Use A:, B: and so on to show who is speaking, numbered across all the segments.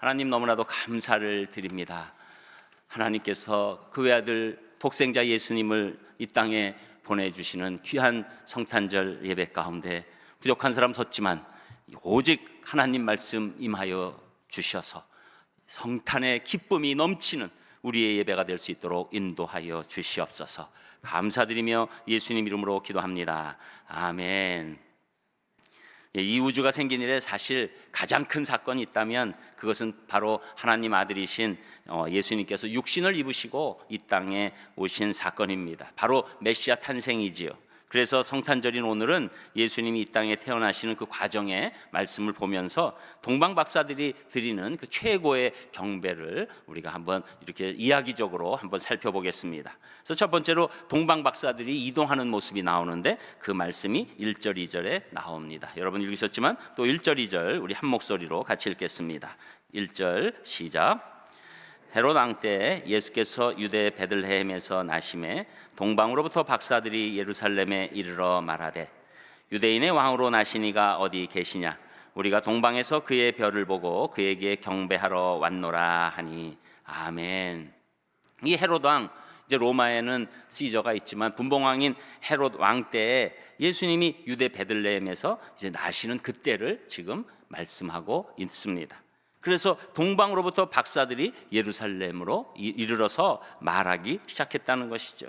A: 하나님 너무나도 감사를 드립니다. 하나님께서 그 외아들 독생자 예수님을 이 땅에 보내주시는 귀한 성탄절 예배 가운데 부족한 사람 섰지만 오직 하나님 말씀 임하여 주셔서 성탄의 기쁨이 넘치는 우리의 예배가 될 수 있도록 인도하여 주시옵소서. 감사드리며 예수님 이름으로 기도합니다. 아멘. 이 우주가 생긴 이래 사실 가장 큰 사건이 있다면 그것은 바로 하나님 아들이신 예수님께서 육신을 입으시고 이 땅에 오신 사건입니다. 바로 메시아 탄생이지요. 그래서 성탄절인 오늘은 예수님이 이 땅에 태어나시는 그 과정의 말씀을 보면서 동방박사들이 드리는 그 최고의 경배를 우리가 한번 이렇게 이야기적으로 한번 살펴보겠습니다. 그래서 첫 번째로 동방박사들이 이동하는 모습이 나오는데 그 말씀이 1절, 2절에 나옵니다. 여러분 읽으셨지만 또 1절, 2절 우리 한 목소리로 같이 읽겠습니다. 1절 시작. 헤롯 왕 때 예수께서 유대 베들레헴에서 나심에 동방으로부터 박사들이 예루살렘에 이르러 말하되 유대인의 왕으로 나시니가 어디 계시냐? 우리가 동방에서 그의 별을 보고 그에게 경배하러 왔노라 하니. 아멘. 이 헤롯 왕, 이제 로마에는 시저가 있지만 분봉왕인 헤롯 왕 때에 예수님이 유대 베들레헴에서 이제 나시는 그때를 지금 말씀하고 있습니다. 그래서 동방으로부터 박사들이 예루살렘으로 이르러서 말하기 시작했다는 것이죠.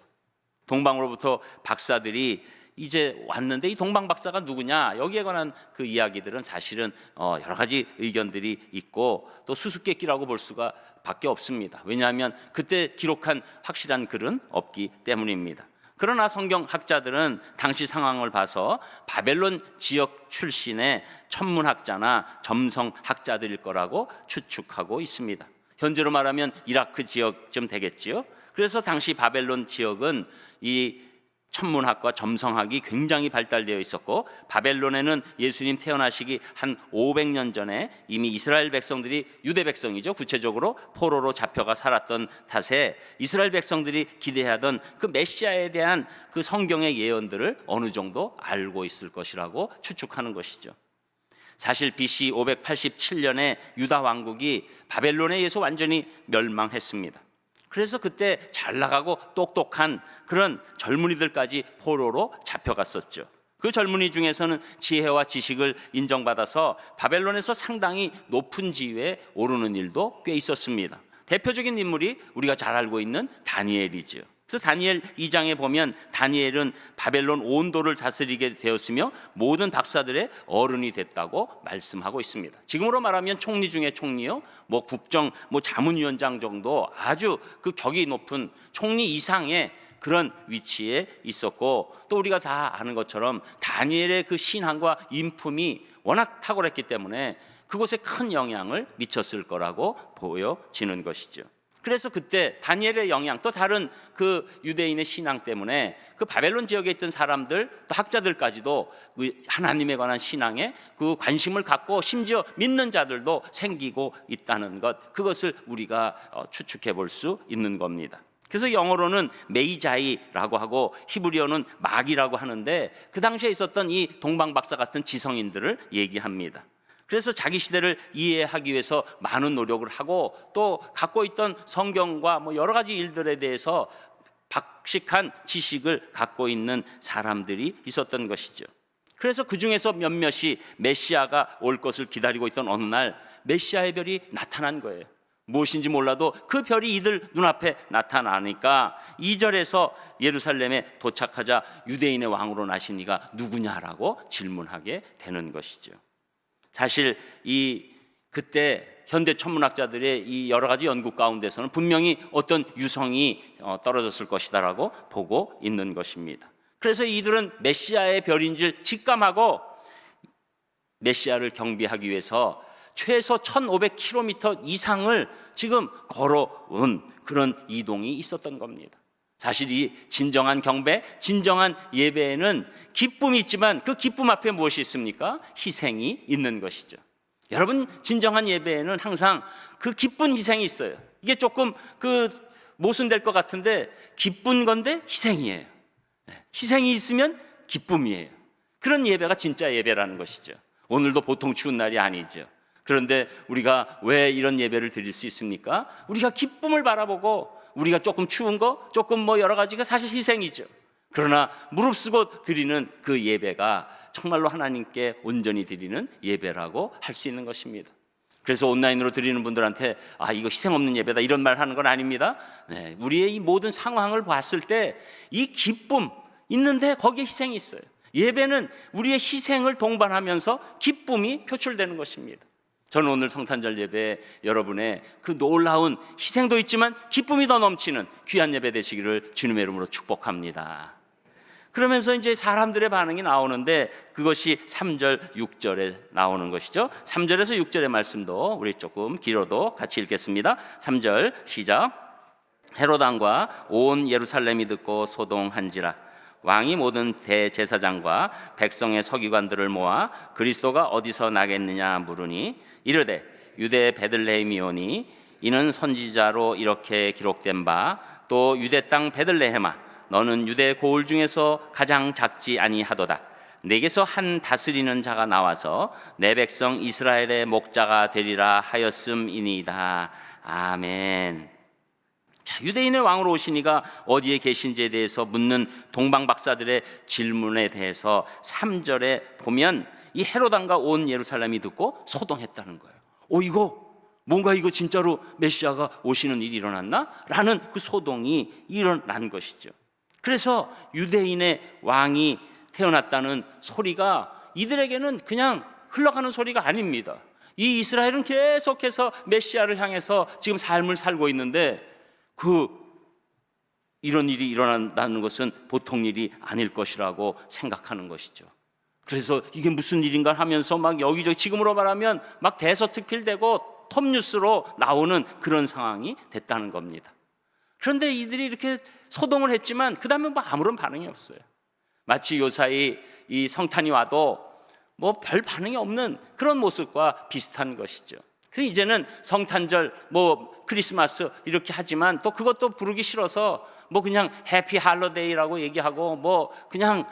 A: 동방으로부터 박사들이 이제 왔는데 이 동방 박사가 누구냐? 여기에 관한 그 이야기들은 사실은 여러 가지 의견들이 있고 또 수수께끼라고 볼 수가 밖에 없습니다. 왜냐하면 그때 기록한 확실한 글은 없기 때문입니다. 그러나 성경학자들은 당시 상황을 봐서 바벨론 지역 출신의 천문학자나 점성학자들일 거라고 추측하고 있습니다. 현재로 말하면 이라크 지역쯤 되겠지요. 그래서 당시 바벨론 지역은 이 천문학과 점성학이 굉장히 발달되어 있었고 바벨론에는 예수님 태어나시기 한 500년 전에 이미 이스라엘 백성들이 유대 백성이죠. 구체적으로 포로로 잡혀가 살았던 탓에 이스라엘 백성들이 기대하던 그 메시아에 대한 그 성경의 예언들을 어느 정도 알고 있을 것이라고 추측하는 것이죠. 사실 BC 587년에 유다 왕국이 바벨론에 의해서 완전히 멸망했습니다. 그래서 그때 잘 나가고 똑똑한 그런 젊은이들까지 포로로 잡혀갔었죠. 그 젊은이 중에서는 지혜와 지식을 인정받아서 바벨론에서 상당히 높은 지위에 오르는 일도 꽤 있었습니다. 대표적인 인물이 우리가 잘 알고 있는 다니엘이죠. 그래서 다니엘 2장에 보면 다니엘은 바벨론 온도를 다스리게 되었으며 모든 박사들의 어른이 됐다고 말씀하고 있습니다. 지금으로 말하면 총리 중에 총리요, 국정 자문위원장 정도 아주 그 격이 높은 총리 이상의 그런 위치에 있었고 또 우리가 다 아는 것처럼 다니엘의 그 신앙과 인품이 워낙 탁월했기 때문에 그곳에 큰 영향을 미쳤을 거라고 보여지는 것이죠. 그래서 그때 다니엘의 영향 또 다른 그 유대인의 신앙 때문에 그 바벨론 지역에 있던 사람들 또 학자들까지도 하나님에 관한 신앙에 그 관심을 갖고 심지어 믿는 자들도 생기고 있다는 것, 그것을 우리가 추측해 볼 수 있는 겁니다. 그래서 영어로는 메이자이라고 하고 히브리어는 마기라고 하는데 그 당시에 있었던 이 동방박사 같은 지성인들을 얘기합니다. 그래서 자기 시대를 이해하기 위해서 많은 노력을 하고 또 갖고 있던 성경과 여러 가지 일들에 대해서 박식한 지식을 갖고 있는 사람들이 있었던 것이죠. 그래서 그 중에서 몇몇이 메시아가 올 것을 기다리고 있던 어느 날 메시아의 별이 나타난 거예요. 무엇인지 몰라도 그 별이 이들 눈앞에 나타나니까 2절에서 예루살렘에 도착하자 유대인의 왕으로 나신 이가 누구냐라고 질문하게 되는 것이죠. 사실 그때 현대 천문학자들의 이 여러 가지 연구 가운데서는 분명히 어떤 유성이 떨어졌을 것이다라고 보고 있는 것입니다. 그래서 이들은 메시아의 별인 줄 직감하고 메시아를 경배하기 위해서 최소 1500km 이상을 지금 걸어온 그런 이동이 있었던 겁니다. 사실 이 진정한 경배, 진정한 예배에는 기쁨이 있지만 그 기쁨 앞에 무엇이 있습니까? 희생이 있는 것이죠. 여러분, 진정한 예배에는 항상 그 기쁜 희생이 있어요. 이게 조금 모순될 것 같은데 기쁜 건데 희생이에요. 희생이 있으면 기쁨이에요. 그런 예배가 진짜 예배라는 것이죠. 오늘도 보통 추운 날이 아니죠. 그런데 우리가 왜 이런 예배를 드릴 수 있습니까? 우리가 기쁨을 바라보고 우리가 조금 추운 거, 조금 뭐 여러 가지가 사실 희생이죠. 그러나 무릅쓰고 드리는 그 예배가 정말로 하나님께 온전히 드리는 예배라고 할 수 있는 것입니다. 그래서 온라인으로 드리는 분들한테 이거 희생 없는 예배다 이런 말 하는 건 아닙니다. 네, 우리의 이 모든 상황을 봤을 때 이 기쁨 있는데 거기에 희생이 있어요. 예배는 우리의 희생을 동반하면서 기쁨이 표출되는 것입니다. 저는 오늘 성탄절 예배에 여러분의 그 놀라운 희생도 있지만 기쁨이 더 넘치는 귀한 예배 되시기를 주님의 이름으로 축복합니다. 그러면서 이제 사람들의 반응이 나오는데 그것이 3절, 6절에 나오는 것이죠. 3절에서 6절의 말씀도 우리 조금 길어도 같이 읽겠습니다. 3절 시작. 헤롯 왕과 온 예루살렘이 듣고 소동한지라. 왕이 모든 대제사장과 백성의 서기관들을 모아 그리스도가 어디서 나겠느냐 물으니 이르되 유대 베들레헴이오니 이는 선지자로 이렇게 기록된 바 또 유대 땅 베들레헴아 너는 유대 고을 중에서 가장 작지 아니하도다. 내게서 한 다스리는 자가 나와서 내 백성 이스라엘의 목자가 되리라 하였음이니이다. 아멘. 자, 유대인의 왕으로 오시니가 어디에 계신지에 대해서 묻는 동방 박사들의 질문에 대해서 3절에 보면 이 헤롯 왕과 온 예루살렘이 듣고 소동했다는 거예요. 이거 진짜로 메시아가 오시는 일이 일어났나? 라는 그 소동이 일어난 것이죠. 그래서 유대인의 왕이 태어났다는 소리가 이들에게는 그냥 흘러가는 소리가 아닙니다. 이 이스라엘은 계속해서 메시아를 향해서 지금 삶을 살고 있는데 이런 일이 일어난다는 것은 보통 일이 아닐 것이라고 생각하는 것이죠. 그래서 이게 무슨 일인가 하면서 막 여기저기 지금으로 말하면 막 대서특필되고 톱뉴스로 나오는 그런 상황이 됐다는 겁니다. 그런데 이들이 이렇게 소동을 했지만 그 다음에 아무런 반응이 없어요. 마치 요사이 이 성탄이 와도 별 반응이 없는 그런 모습과 비슷한 것이죠. 그래서 이제는 성탄절 크리스마스 이렇게 하지만 또 그것도 부르기 싫어서 그냥 해피 할러데이라고 얘기하고 그냥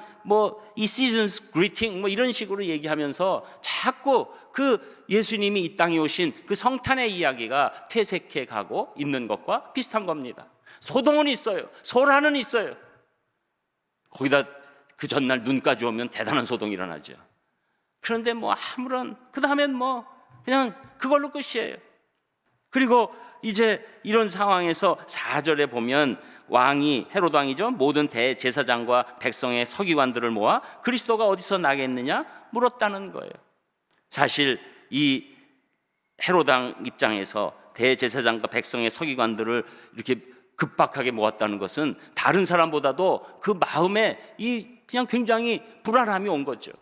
A: 이 시즌스 그리팅 이런 식으로 얘기하면서 자꾸 그 예수님이 이 땅에 오신 그 성탄의 이야기가 퇴색해 가고 있는 것과 비슷한 겁니다. 소동은 있어요. 소란은 있어요. 거기다 그 전날 눈까지 오면 대단한 소동이 일어나죠. 그런데 아무런 그 다음엔 그냥 그걸로 끝이에요. 그리고 이제 이런 상황에서 4절에 보면 왕이 헤롯 왕이죠. 모든 대제사장과 백성의 서기관들을 모아 그리스도가 어디서 나겠느냐 물었다는 거예요. 사실 이 헤롯 왕 입장에서 대제사장과 백성의 서기관들을 이렇게 급박하게 모았다는 것은 다른 사람보다도 그 마음에 그냥 굉장히 불안함이 온 거죠.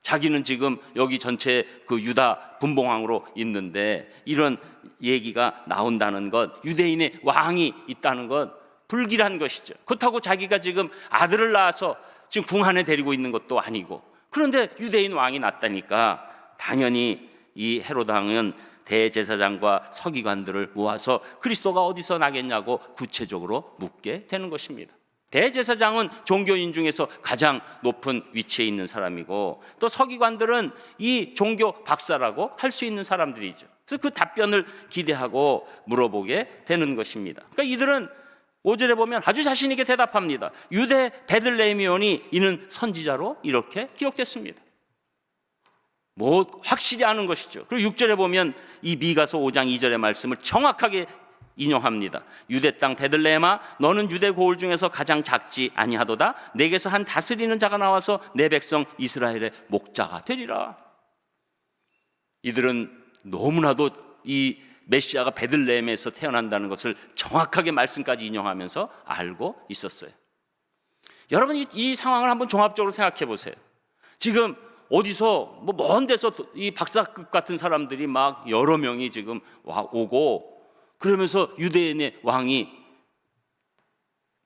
A: 자기는 지금 여기 전체 그 유다 분봉왕으로 있는데 이런 얘기가 나온다는 것, 유대인의 왕이 있다는 것 불길한 것이죠. 그렇다고 자기가 지금 아들을 낳아서 지금 궁 안에 데리고 있는 것도 아니고, 그런데 유대인 왕이 났다니까 당연히 이 헤롯 왕은 대제사장과 서기관들을 모아서 그리스도가 어디서 나겠냐고 구체적으로 묻게 되는 것입니다. 대제사장은 종교인 중에서 가장 높은 위치에 있는 사람이고 또 서기관들은 이 종교 박사라고 할 수 있는 사람들이죠. 그래서 그 답변을 기대하고 물어보게 되는 것입니다. 그러니까 이들은 5절에 보면 아주 자신 있게 대답합니다. 유대 베들레헴이오니 이는 선지자로 이렇게 기록됐습니다. 확실히 아는 것이죠. 그리고 6절에 보면 이 미가서 5장 2절의 말씀을 정확하게 인용합니다. 유대 땅 베들레헴아 너는 유대 고을 중에서 가장 작지 아니하도다. 내게서 한 다스리는 자가 나와서 내 백성 이스라엘의 목자가 되리라. 이들은 너무나도 이 메시아가 베들레헴에서 태어난다는 것을 정확하게 말씀까지 인용하면서 알고 있었어요. 여러분 이 상황을 한번 종합적으로 생각해 보세요. 지금 어디서 먼 데서 이 박사급 같은 사람들이 막 여러 명이 지금 오고 그러면서 유대인의 왕이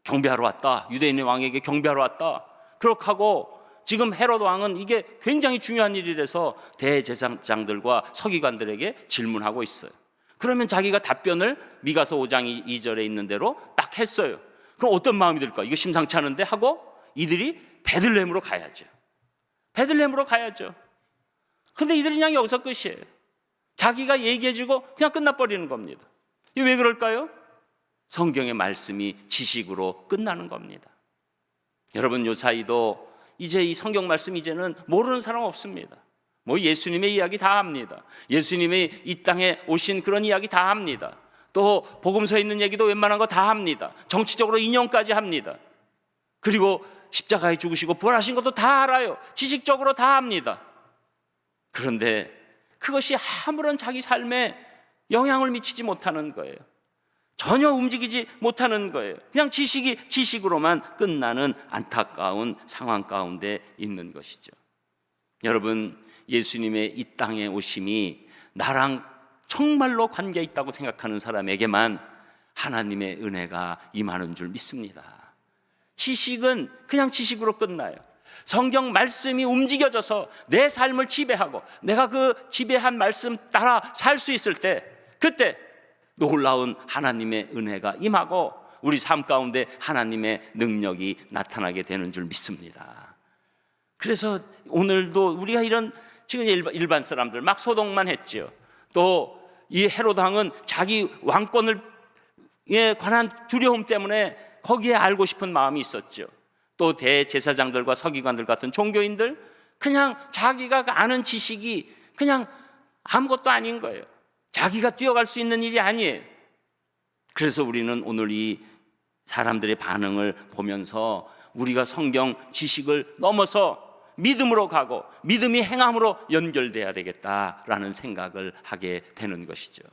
A: 경배하러 왔다. 유대인의 왕에게 경배하러 왔다. 그렇게 하고 지금 헤롯 왕은 이게 굉장히 중요한 일이라서 대제사장들과 서기관들에게 질문하고 있어요. 그러면 자기가 답변을 미가서 5장 2절에 있는 대로 딱 했어요. 그럼 어떤 마음이 들까? 이거 심상치 않은데 하고 이들이 베들레헴으로 가야죠. 베들레헴으로 가야죠. 근데 이들이 그냥 여기서 끝이에요. 자기가 얘기해주고 그냥 끝나버리는 겁니다. 이게 왜 그럴까요? 성경의 말씀이 지식으로 끝나는 겁니다. 여러분, 요 사이도 이제 이 성경 말씀 이제는 모르는 사람 없습니다. 뭐 예수님의 이야기 다 합니다. 예수님이 이 땅에 오신 그런 이야기 다 합니다. 또 복음서에 있는 얘기도 웬만한 거 다 합니다. 정치적으로 인용까지 합니다. 그리고 십자가에 죽으시고 부활하신 것도 다 알아요. 지식적으로 다 합니다. 그런데 그것이 아무런 자기 삶에 영향을 미치지 못하는 거예요. 전혀 움직이지 못하는 거예요. 그냥 지식이 지식으로만 끝나는 안타까운 상황 가운데 있는 것이죠. 여러분, 예수님의 이 땅에 오심이 나랑 정말로 관계 있다고 생각하는 사람에게만 하나님의 은혜가 임하는 줄 믿습니다. 지식은 그냥 지식으로 끝나요. 성경 말씀이 움직여져서 내 삶을 지배하고 내가 그 지배한 말씀 따라 살 수 있을 때, 그때 놀라운 하나님의 은혜가 임하고 우리 삶 가운데 하나님의 능력이 나타나게 되는 줄 믿습니다. 그래서 오늘도 우리가 이런 지금 일반 사람들 막 소동만 했죠. 또 이 헤롯 왕은 자기 왕권을 관한 두려움 때문에 거기에 알고 싶은 마음이 있었죠. 또 대제사장들과 서기관들 같은 종교인들, 그냥 자기가 아는 지식이 그냥 아무것도 아닌 거예요. 자기가 뛰어갈 수 있는 일이 아니에요. 그래서 우리는 오늘 이 사람들의 반응을 보면서 우리가 성경 지식을 넘어서 믿음으로 가고 믿음이 행함으로 연결돼야 되겠다라는 생각을 하게 되는 것이죠.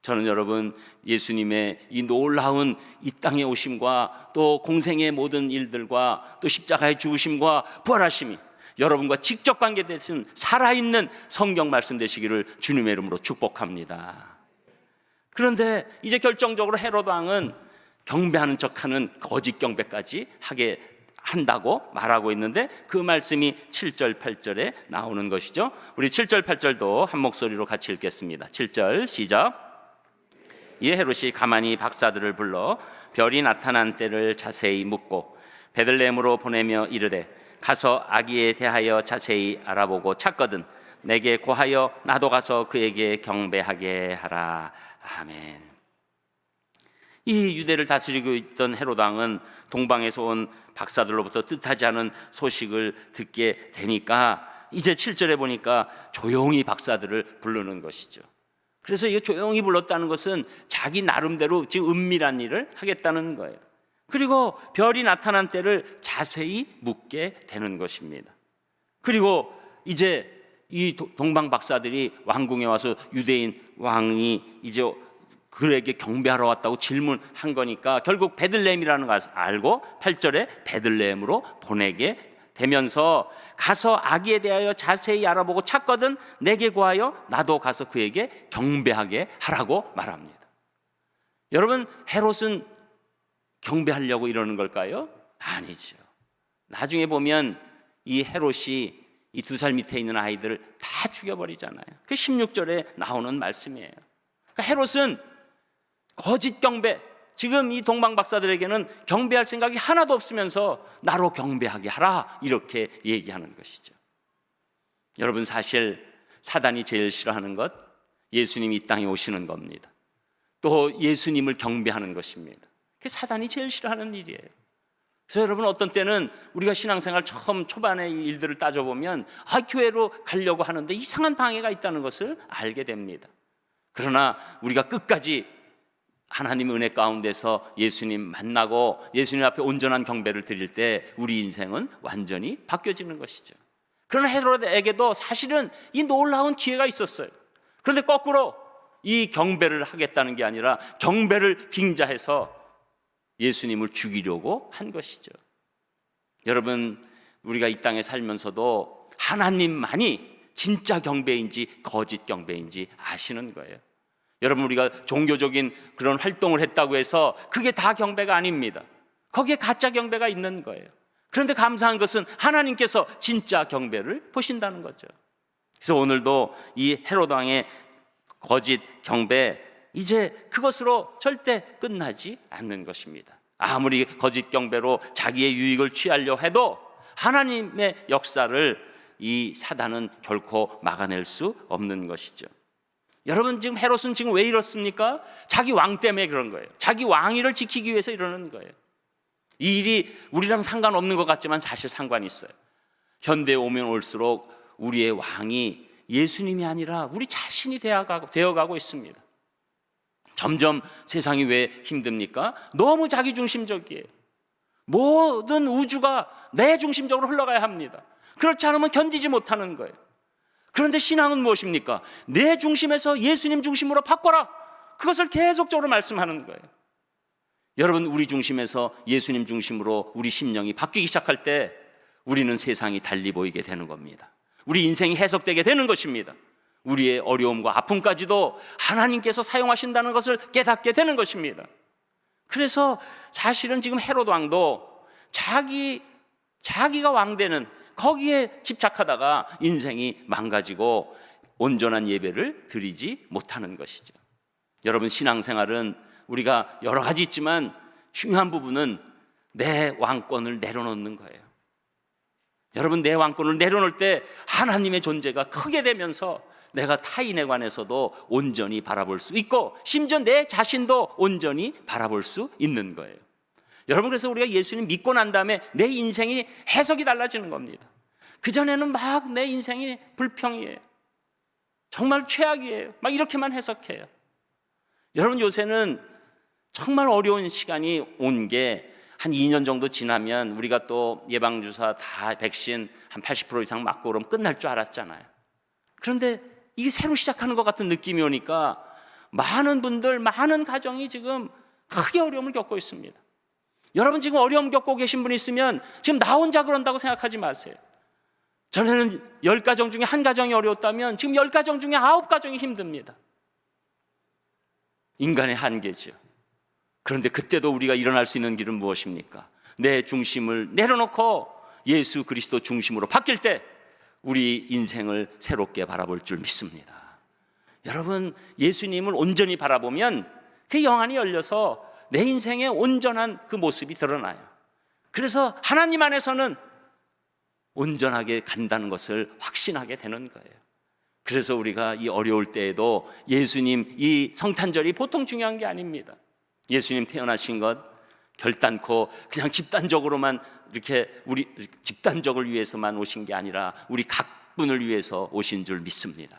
A: 저는 여러분, 예수님의 이 놀라운 이 땅에 오심과 또 공생의 모든 일들과 또 십자가의 죽으심과 부활하심이 여러분과 직접 관계되신 살아있는 성경 말씀 되시기를 주님의 이름으로 축복합니다. 그런데 이제 결정적으로 헤롯 왕은 경배하는 척하는 거짓 경배까지 하게 한다고 말하고 있는데, 그 말씀이 7절 8절에 나오는 것이죠. 우리 7절 8절도 한 목소리로 같이 읽겠습니다. 7절 시작. 이에 헤롯이 가만히 박사들을 불러 별이 나타난 때를 자세히 묻고 베들레헴으로 보내며 이르되, 가서 아기에 대하여 자세히 알아보고 찾거든 내게 고하여 나도 가서 그에게 경배하게 하라. 아멘. 이 유대를 다스리고 있던 헤롯 왕은 동방에서 온 박사들로부터 뜻하지 않은 소식을 듣게 되니까 이제 7절에 보니까 조용히 박사들을 부르는 것이죠. 그래서 이 조용히 불렀다는 것은 자기 나름대로 지금 은밀한 일을 하겠다는 거예요. 그리고 별이 나타난 때를 자세히 묻게 되는 것입니다. 그리고 이제 이 동방 박사들이 왕궁에 와서 유대인 왕이 이제 그에게 경배하러 왔다고 질문한 거니까 결국 베들레헴이라는 것을 알고 8절에 베들레헴으로 보내게 되면서 가서 아기에 대하여 자세히 알아보고 찾거든 내게 구하여 나도 가서 그에게 경배하게 하라고 말합니다. 여러분, 헤롯은 경배하려고 이러는 걸까요? 아니죠. 나중에 보면 이 헤롯이 이 2살 밑에 있는 아이들을 다 죽여버리잖아요. 그 16절에 나오는 말씀이에요. 그러니까 헤롯은 거짓 경배, 지금 이 동방 박사들에게는 경배할 생각이 하나도 없으면서 나로 경배하게 하라, 이렇게 얘기하는 것이죠. 여러분, 사실 사단이 제일 싫어하는 것, 예수님이 이 땅에 오시는 겁니다. 또 예수님을 경배하는 것입니다. 그게 사단이 제일 싫어하는 일이에요. 그래서 여러분, 어떤 때는 우리가 신앙생활 처음 초반에 이 일들을 따져보면 교회로 가려고 하는데 이상한 방해가 있다는 것을 알게 됩니다. 그러나 우리가 끝까지 하나님의 은혜 가운데서 예수님 만나고 예수님 앞에 온전한 경배를 드릴 때 우리 인생은 완전히 바뀌어지는 것이죠. 그러나 헤롯에게도 사실은 이 놀라운 기회가 있었어요. 그런데 거꾸로 이 경배를 하겠다는 게 아니라 경배를 빙자해서 예수님을 죽이려고 한 것이죠. 여러분, 우리가 이 땅에 살면서도 하나님만이 진짜 경배인지 거짓 경배인지 아시는 거예요. 여러분, 우리가 종교적인 그런 활동을 했다고 해서 그게 다 경배가 아닙니다. 거기에 가짜 경배가 있는 거예요. 그런데 감사한 것은 하나님께서 진짜 경배를 보신다는 거죠. 그래서 오늘도 이 헤롯 왕의 거짓 경배, 이제 그것으로 절대 끝나지 않는 것입니다. 아무리 거짓 경배로 자기의 유익을 취하려 해도 하나님의 역사를 이 사단은 결코 막아낼 수 없는 것이죠. 여러분, 지금 헤롯은 지금 왜 이렇습니까? 자기 왕 때문에 그런 거예요. 자기 왕위를 지키기 위해서 이러는 거예요. 이 일이 우리랑 상관없는 것 같지만 사실 상관이 있어요. 현대에 오면 올수록 우리의 왕이 예수님이 아니라 우리 자신이 되어가고 있습니다. 점점 세상이 왜 힘듭니까? 너무 자기중심적이에요. 모든 우주가 내 중심적으로 흘러가야 합니다. 그렇지 않으면 견디지 못하는 거예요. 그런데 신앙은 무엇입니까? 내 중심에서 예수님 중심으로 바꿔라. 그것을 계속적으로 말씀하는 거예요. 여러분, 우리 중심에서 예수님 중심으로 우리 심령이 바뀌기 시작할 때 우리는 세상이 달리 보이게 되는 겁니다. 우리 인생이 해석되게 되는 것입니다. 우리의 어려움과 아픔까지도 하나님께서 사용하신다는 것을 깨닫게 되는 것입니다. 그래서 사실은 지금 헤롯 왕도 자기가 왕되는 거기에 집착하다가 인생이 망가지고 온전한 예배를 드리지 못하는 것이죠. 여러분, 신앙생활은 우리가 여러 가지 있지만 중요한 부분은 내 왕권을 내려놓는 거예요. 여러분, 내 왕권을 내려놓을 때 하나님의 존재가 크게 되면서 내가 타인에 관해서도 온전히 바라볼 수 있고 심지어 내 자신도 온전히 바라볼 수 있는 거예요. 여러분, 그래서 우리가 예수님 믿고 난 다음에 내 인생이 해석이 달라지는 겁니다. 그전에는 막 내 인생이 불평이에요. 정말 최악이에요. 막 이렇게만 해석해요. 여러분, 요새는 정말 어려운 시간이 온 게 한 2년 정도 지나면 우리가 또 예방주사 다 백신 한 80% 이상 맞고 그러면 끝날 줄 알았잖아요. 그런데 이게 새로 시작하는 것 같은 느낌이 오니까 많은 분들, 많은 가정이 지금 크게 어려움을 겪고 있습니다. 여러분, 지금 어려움 겪고 계신 분이 있으면 지금 나 혼자 그런다고 생각하지 마세요. 전에는 10가정 중에 한 가정이 어려웠다면 지금 10가정 중에 9가정이 힘듭니다. 인간의 한계죠. 그런데 그때도 우리가 일어날 수 있는 길은 무엇입니까? 내 중심을 내려놓고 예수 그리스도 중심으로 바뀔 때 우리 인생을 새롭게 바라볼 줄 믿습니다. 여러분, 예수님을 온전히 바라보면 그 영안이 열려서 내 인생의 온전한 그 모습이 드러나요. 그래서 하나님 안에서는 온전하게 간다는 것을 확신하게 되는 거예요. 그래서 우리가 이 어려울 때에도 예수님, 이 성탄절이 보통 중요한 게 아닙니다. 예수님 태어나신 것 결단코 그냥 집단적으로만 이렇게 우리 집단적을 위해서만 오신 게 아니라 우리 각분을 위해서 오신 줄 믿습니다.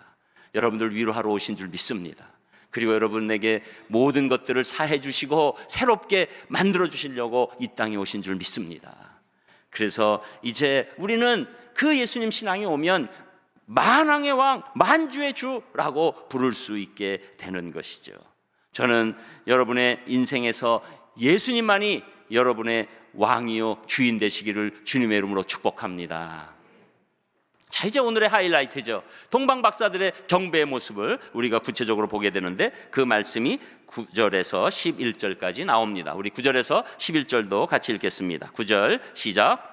A: 여러분들 위로하러 오신 줄 믿습니다. 그리고 여러분에게 모든 것들을 사해 주시고 새롭게 만들어 주시려고 이 땅에 오신 줄 믿습니다. 그래서 이제 우리는 그 예수님 신앙이 오면 만왕의 왕, 만주의 주라고 부를 수 있게 되는 것이죠. 저는 여러분의 인생에서 예수님만이 여러분의 왕이요 주인 되시기를 주님의 이름으로 축복합니다. 자, 이제 오늘의 하이라이트죠. 동방박사들의 경배의 모습을 우리가 구체적으로 보게 되는데 그 말씀이 9절에서 11절까지 나옵니다. 우리 9절에서 11절도 같이 읽겠습니다. 9절 시작.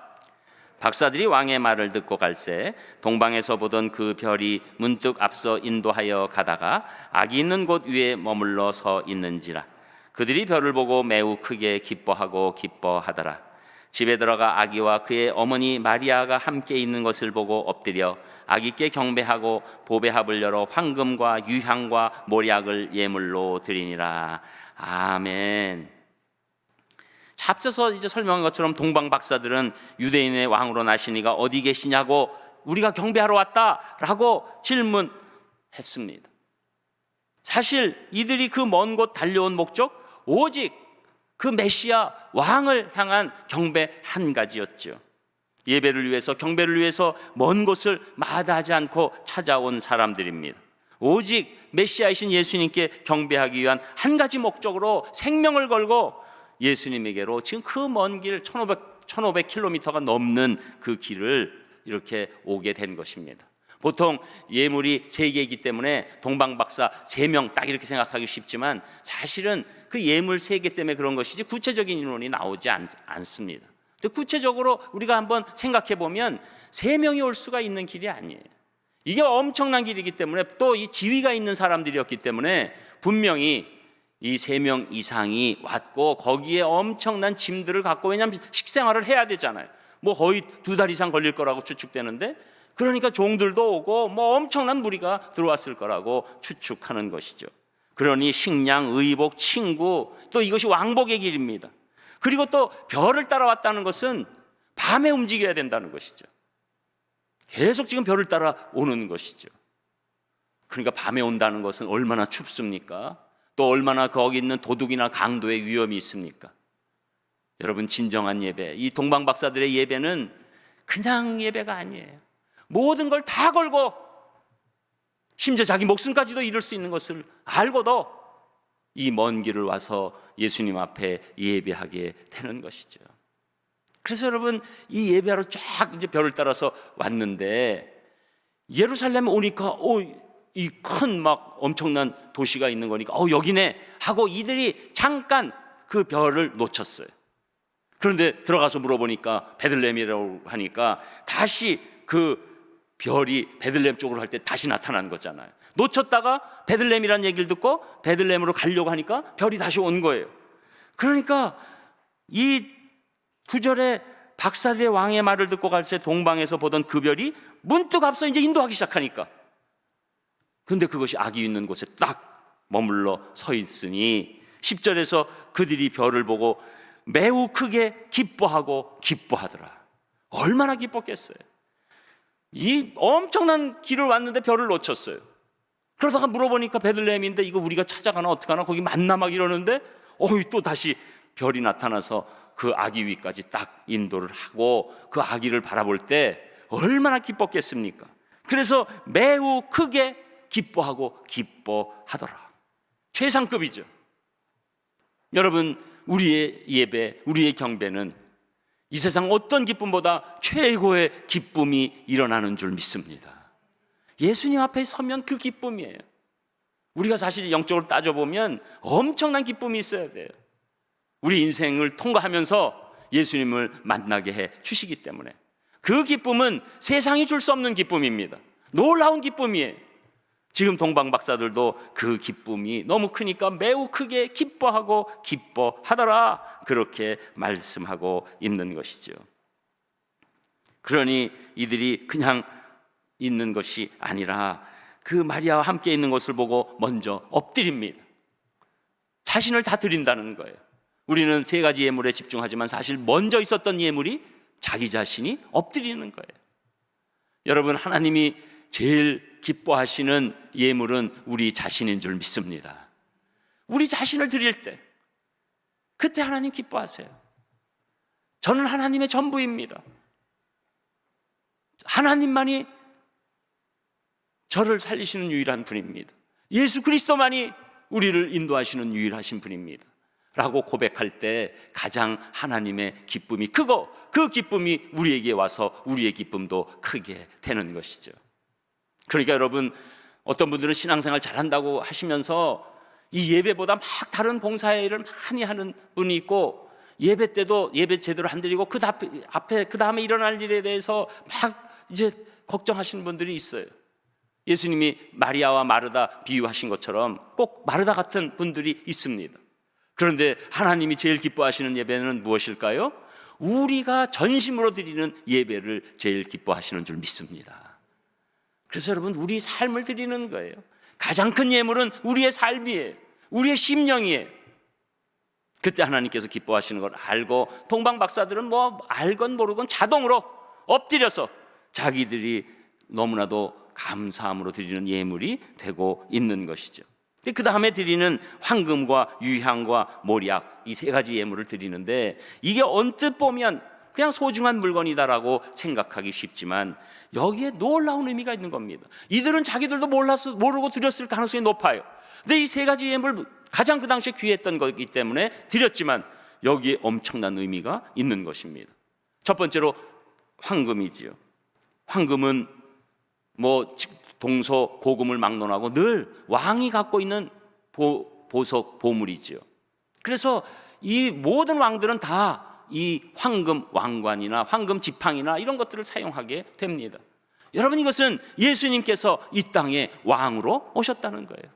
A: 박사들이 왕의 말을 듣고 갈새 동방에서 보던 그 별이 문득 앞서 인도하여 가다가 아기 있는 곳 위에 머물러 서 있는지라. 그들이 별을 보고 매우 크게 기뻐하더라. 집에 들어가 아기와 그의 어머니 마리아가 함께 있는 것을 보고 엎드려 아기께 경배하고 보배합을 열어 황금과 유향과 몰약을 예물로 드리니라. 아멘. 앞서서 이제 설명한 것처럼 동방 박사들은 유대인의 왕으로 나시니가 어디 계시냐고 우리가 경배하러 왔다라고 질문했습니다. 사실 이들이 그 먼 곳 달려온 목적 오직 그 메시아 왕을 향한 경배 한 가지였죠. 예배를 위해서, 경배를 위해서 먼 곳을 마다하지 않고 찾아온 사람들입니다. 오직 메시아이신 예수님께 경배하기 위한 한 가지 목적으로 생명을 걸고 예수님에게로 지금 그 먼 길 1500km가 넘는 그 길을 이렇게 오게 된 것입니다. 보통 예물이 3개이기 때문에 동방박사 3명 딱 이렇게 생각하기 쉽지만 사실은 그 예물 3개 때문에 그런 것이지 구체적인 인원이 나오지 않습니다. 구체적으로 우리가 한번 생각해 보면 3명이 올 수가 있는 길이 아니에요. 이게 엄청난 길이기 때문에 또 이 지위가 있는 사람들이었기 때문에 분명히 이 3명 이상이 왔고 거기에 엄청난 짐들을 갖고, 왜냐하면 식생활을 해야 되잖아요. 뭐 거의 2달 이상 걸릴 거라고 추측되는데 그러니까 종들도 오고 뭐 엄청난 무리가 들어왔을 거라고 추측하는 것이죠. 그러니 식량, 의복, 친구, 또 이것이 왕복의 길입니다. 그리고 또 별을 따라왔다는 것은 밤에 움직여야 된다는 것이죠. 계속 지금 별을 따라 오는 것이죠. 그러니까 밤에 온다는 것은 얼마나 춥습니까? 또 얼마나 거기 있는 도둑이나 강도의 위험이 있습니까? 여러분, 진정한 예배, 이 동방박사들의 예배는 그냥 예배가 아니에요. 모든 걸 다 걸고 심지어 자기 목숨까지도 잃을 수 있는 것을 알고도 이 먼 길을 와서 예수님 앞에 예배하게 되는 것이죠. 그래서 여러분, 이 예배하러 쫙 이제 별을 따라서 왔는데 예루살렘에 오니까 이 큰 막 엄청난 도시가 있는 거니까 여기네 하고 이들이 잠깐 그 별을 놓쳤어요. 그런데 들어가서 물어보니까 베들레헴이라고 하니까 다시 그 별이 베들레헴 쪽으로 할 때 다시 나타난 거잖아요. 놓쳤다가 베들레헴이라는 얘기를 듣고 베들레헴으로 가려고 하니까 별이 다시 온 거예요. 그러니까 이 9절에 박사들의 왕의 말을 듣고 갈새 동방에서 보던 그 별이 문득 앞서 이제 인도하기 시작하니까, 근데 그것이 악이 있는 곳에 딱 머물러 서 있으니 10절에서 그들이 별을 보고 매우 크게 기뻐하고 기뻐하더라. 얼마나 기뻤겠어요. 이 엄청난 길을 왔는데 별을 놓쳤어요. 그러다가 물어보니까 베들레헴인데 이거 우리가 찾아가나 어떡하나 거기 만나 막 이러는데 또 다시 별이 나타나서 그 아기 위까지 딱 인도를 하고 그 아기를 바라볼 때 얼마나 기뻤겠습니까? 그래서 매우 크게 기뻐하고 기뻐하더라. 최상급이죠. 여러분, 우리의 예배, 우리의 경배는 이 세상 어떤 기쁨보다 최고의 기쁨이 일어나는 줄 믿습니다. 예수님 앞에 서면 그 기쁨이에요. 우리가 사실 영적으로 따져보면 엄청난 기쁨이 있어야 돼요. 우리 인생을 통과하면서 예수님을 만나게 해 주시기 때문에 그 기쁨은 세상이 줄 수 없는 기쁨입니다. 놀라운 기쁨이에요. 지금 동방박사들도 그 기쁨이 너무 크니까 매우 크게 기뻐하고 기뻐하더라, 그렇게 말씀하고 있는 것이죠. 그러니 이들이 그냥 있는 것이 아니라 그 마리아와 함께 있는 것을 보고 먼저 엎드립니다. 자신을 다 드린다는 거예요. 우리는 세 가지 예물에 집중하지만 사실 먼저 있었던 예물이 자기 자신이 엎드리는 거예요. 여러분, 하나님이 제일 기뻐하시는 예물은 우리 자신인 줄 믿습니다. 우리 자신을 드릴 때 그때 하나님 기뻐하세요. 저는 하나님의 전부입니다. 하나님만이 저를 살리시는 유일한 분입니다. 예수 그리스도만이 우리를 인도하시는 유일하신 분입니다 라고 고백할 때 가장 하나님의 기쁨이 크고 그 기쁨이 우리에게 와서 우리의 기쁨도 크게 되는 것이죠. 그러니까 여러분, 어떤 분들은 신앙생활 잘한다고 하시면서 이 예배보다 막 다른 봉사일을 많이 하는 분이 있고 예배 때도 예배 제대로 안 드리고 그 다음에 일어날 일에 대해서 막 이제 걱정하시는 분들이 있어요. 예수님이 마리아와 마르다 비유하신 것처럼 꼭 마르다 같은 분들이 있습니다. 그런데 하나님이 제일 기뻐하시는 예배는 무엇일까요? 우리가 전심으로 드리는 예배를 제일 기뻐하시는 줄 믿습니다. 그래서 여러분, 우리 삶을 드리는 거예요. 가장 큰 예물은 우리의 삶이에요. 우리의 심령이에요. 그때 하나님께서 기뻐하시는 걸 알고 동방박사들은 뭐 알건 모르건 자동으로 엎드려서 자기들이 너무나도 감사함으로 드리는 예물이 되고 있는 것이죠. 그 다음에 드리는 황금과 유향과 몰약, 이 세 가지 예물을 드리는데 이게 언뜻 보면 그냥 소중한 물건이다라고 생각하기 쉽지만 여기에 놀라운 의미가 있는 겁니다. 이들은 자기들도 모르고 드렸을 가능성이 높아요. 근데 이 세 가지 예물 가장 그 당시에 귀했던 거기 때문에 드렸지만 여기에 엄청난 의미가 있는 것입니다. 첫 번째로 황금이지요. 황금은 뭐 동서 고금을 막론하고 늘 왕이 갖고 있는 보석 보물이지요. 그래서 이 모든 왕들은 다 이 황금 왕관이나 황금 지팡이나 이런 것들을 사용하게 됩니다. 여러분, 이것은 예수님께서 이 땅에 왕으로 오셨다는 거예요.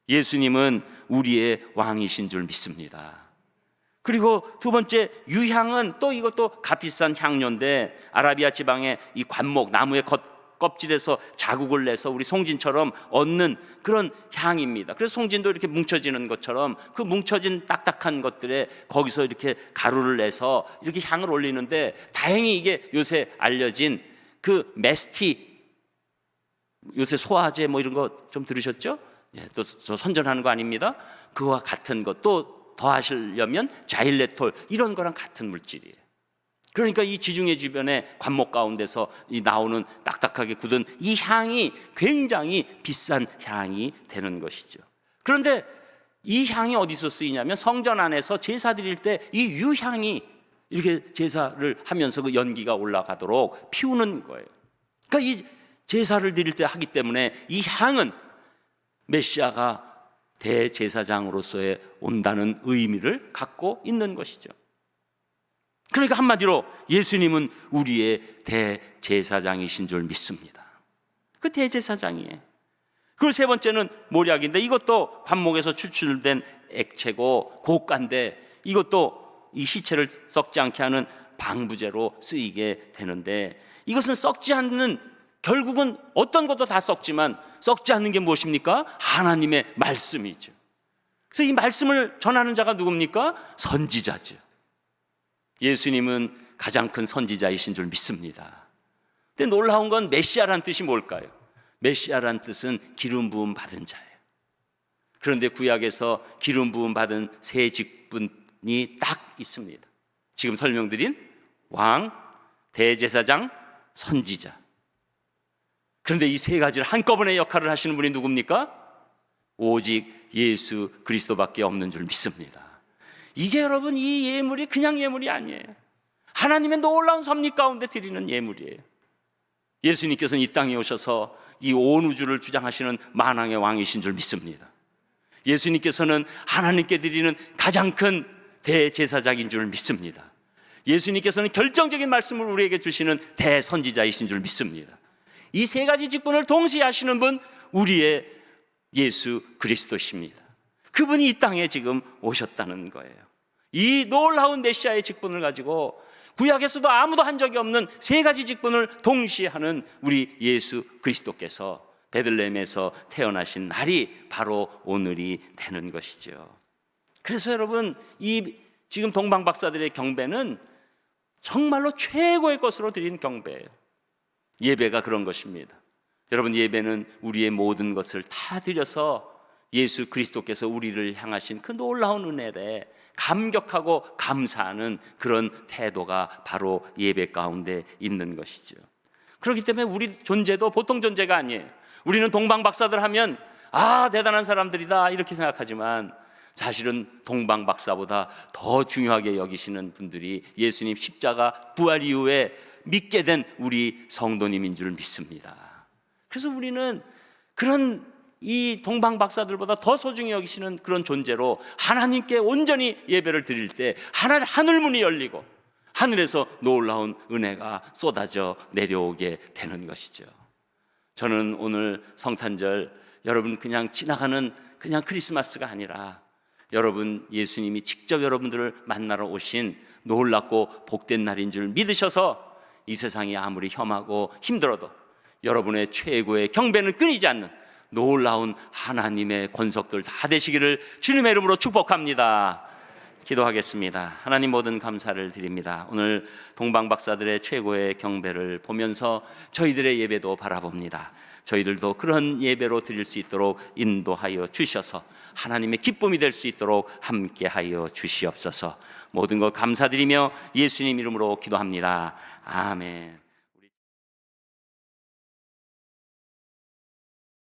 A: 예수님은 우리의 왕이신 줄 믿습니다. 그리고 두 번째, 유향은 또 이것도 값비싼 향료인데 아라비아 지방의 이 관목 나무의 껍질에서 자국을 내서 우리 송진처럼 얻는 그런 향입니다. 그래서 송진도 이렇게 뭉쳐지는 것처럼 그 뭉쳐진 딱딱한 것들에 거기서 이렇게 가루를 내서 이렇게 향을 올리는데, 다행히 이게 요새 알려진 그 메스티, 요새 소화제 뭐 이런 거 좀 들으셨죠? 예, 또 저 선전하는 거 아닙니다. 그와 같은 것, 또 더 하시려면 자일레톨 이런 거랑 같은 물질이에요. 그러니까 이 지중해 주변의 관목 가운데서 이 나오는 딱딱하게 굳은 이 향이 굉장히 비싼 향이 되는 것이죠. 그런데 이 향이 어디서 쓰이냐면 성전 안에서 제사 드릴 때 이 유향이 이렇게 제사를 하면서 그 연기가 올라가도록 피우는 거예요. 그러니까 이 제사를 드릴 때 하기 때문에 이 향은 메시아가 대제사장으로서의 온다는 의미를 갖고 있는 것이죠. 그러니까 한마디로 예수님은 우리의 대제사장이신 줄 믿습니다. 그 대제사장이에요. 그리고 세 번째는 모략인데, 이것도 관목에서 추출된 액체고 고가인데, 이것도 이 시체를 썩지 않게 하는 방부제로 쓰이게 되는데, 이것은 썩지 않는, 결국은 어떤 것도 다 썩지만 썩지 않는 게 무엇입니까? 하나님의 말씀이죠. 그래서 이 말씀을 전하는 자가 누굽니까? 선지자죠. 예수님은 가장 큰 선지자이신 줄 믿습니다. 근데 놀라운 건 메시아란 뜻이 뭘까요? 메시아란 뜻은 기름 부음 받은 자예요. 그런데 구약에서 기름 부음 받은 세 직분이 딱 있습니다. 지금 설명드린 왕, 대제사장, 선지자. 그런데 이 세 가지를 한꺼번에 역할을 하시는 분이 누굽니까? 오직 예수 그리스도밖에 없는 줄 믿습니다. 이게 여러분, 이 예물이 그냥 예물이 아니에요. 하나님의 놀라운 섭리 가운데 드리는 예물이에요. 예수님께서는 이 땅에 오셔서 이 온 우주를 주장하시는 만왕의 왕이신 줄 믿습니다. 예수님께서는 하나님께 드리는 가장 큰 대제사장인 줄 믿습니다. 예수님께서는 결정적인 말씀을 우리에게 주시는 대선지자이신 줄 믿습니다. 이 세 가지 직분을 동시에 하시는 분, 우리의 예수 그리스도십니다. 그분이 이 땅에 지금 오셨다는 거예요. 이 놀라운 메시아의 직분을 가지고 구약에서도 아무도 한 적이 없는 세 가지 직분을 동시에 하는 우리 예수 그리스도께서 베들레헴에서 태어나신 날이 바로 오늘이 되는 것이죠. 그래서 여러분, 이 지금 동방 박사들의 경배는 정말로 최고의 것으로 드린 경배예요. 예배가 그런 것입니다. 여러분, 예배는 우리의 모든 것을 다 드려서 예수 그리스도께서 우리를 향하신 그 놀라운 은혜에 감격하고 감사하는 그런 태도가 바로 예배 가운데 있는 것이죠. 그렇기 때문에 우리 존재도 보통 존재가 아니에요. 우리는 동방 박사들 하면 대단한 사람들이다 이렇게 생각하지만, 사실은 동방 박사보다 더 중요하게 여기시는 분들이 예수님 십자가 부활 이후에 믿게 된 우리 성도님인 줄 믿습니다. 그래서 우리는 그런 이 동방 박사들보다 더 소중히 여기시는 그런 존재로 하나님께 온전히 예배를 드릴 때 하늘문이 열리고 하늘에서 놀라운 은혜가 쏟아져 내려오게 되는 것이죠. 저는 오늘 성탄절, 여러분 그냥 지나가는 그냥 크리스마스가 아니라 여러분, 예수님이 직접 여러분들을 만나러 오신 놀랍고 복된 날인 줄 믿으셔서 이 세상이 아무리 험하고 힘들어도 여러분의 최고의 경배는 끊이지 않는 놀라운 하나님의 권속들 다 되시기를 주님의 이름으로 축복합니다. 기도하겠습니다. 하나님, 모든 감사를 드립니다. 오늘 동방 박사들의 최고의 경배를 보면서 저희들의 예배도 바라봅니다. 저희들도 그런 예배로 드릴 수 있도록 인도하여 주셔서 하나님의 기쁨이 될 수 있도록 함께하여 주시옵소서. 모든 것 감사드리며 예수님 이름으로 기도합니다. 아멘.